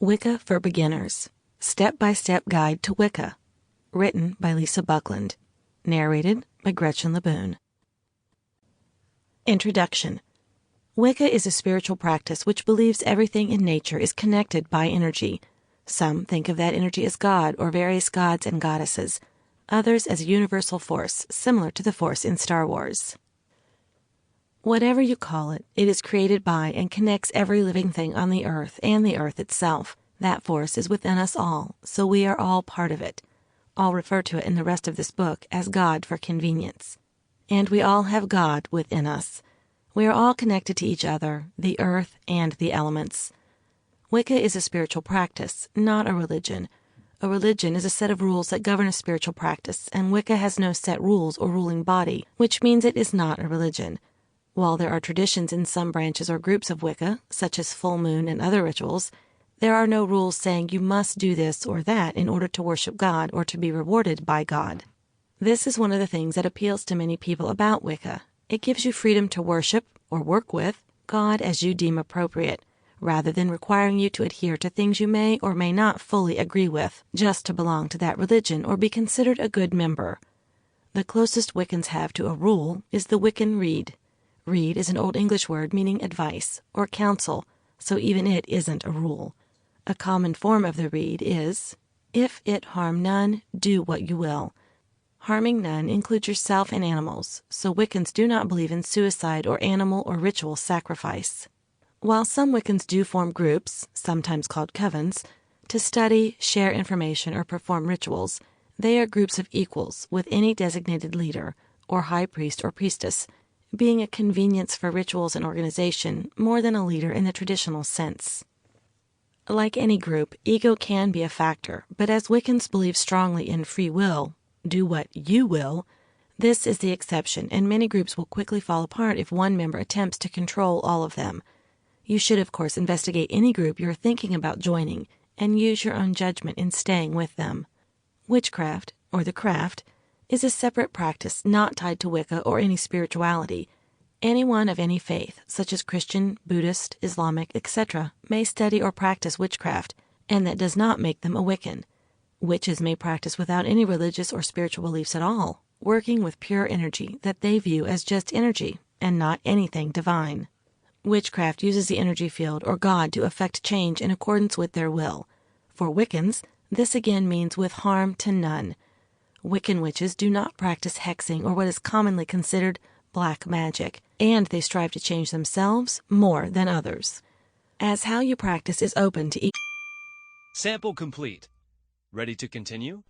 Wicca for Beginners, Step-by-Step Guide to Wicca, written by Lisa Buckland, narrated by Gretchen Labuhn. Introduction. Wicca is a spiritual practice which believes everything in nature is connected by energy. Some think of that energy as God or various gods and goddesses, others as a universal force similar to the Force in Star Wars. Whatever you call it, it is created by and connects every living thing on the earth and the earth itself. That force is within us all, so we are all part of it. I'll refer to it in the rest of this book as God for convenience. And we all have God within us. We are all connected to each other, the earth, and the elements. Wicca is a spiritual practice, not a religion. A religion is a set of rules that govern a spiritual practice, and Wicca has no set rules or ruling body, which means it is not a religion. While there are traditions in some branches or groups of Wicca, such as full moon and other rituals, there are no rules saying you must do this or that in order to worship God or to be rewarded by God. This is one of the things that appeals to many people about Wicca. It gives you freedom to worship, or work with, God as you deem appropriate, rather than requiring you to adhere to things you may or may not fully agree with, just to belong to that religion or be considered a good member. The closest Wiccans have to a rule is the Wiccan rede. Rede is an Old English word meaning advice or counsel, so even it isn't a rule. A common form of the rede is, if it harm none, do what you will. Harming none includes yourself and animals, so Wiccans do not believe in suicide or animal or ritual sacrifice. While some Wiccans do form groups, sometimes called covens, to study, share information, or perform rituals, they are groups of equals with any designated leader, or high priest or priestess, being a convenience for rituals and organization more than a leader in the traditional sense. Like any group, ego can be a factor, but as Wiccans believe strongly in free will, do what you will, this is the exception, and many groups will quickly fall apart if one member attempts to control all of them. You should, of course, investigate any group you're thinking about joining and use your own judgment in staying with them. Witchcraft, or the craft, is a separate practice not tied to Wicca or any spirituality. Anyone of any faith, such as Christian, Buddhist, Islamic, etc., may study or practice witchcraft, and that does not make them a Wiccan. Witches may practice without any religious or spiritual beliefs at all, working with pure energy that they view as just energy and not anything divine. Witchcraft uses the energy field or God to effect change in accordance with their will. For Wiccans, this again means with harm to none. Wiccan witches do not practice hexing or what is commonly considered black magic, and they strive to change themselves more than others. As how you practice is open to each. Sample complete. Ready to continue?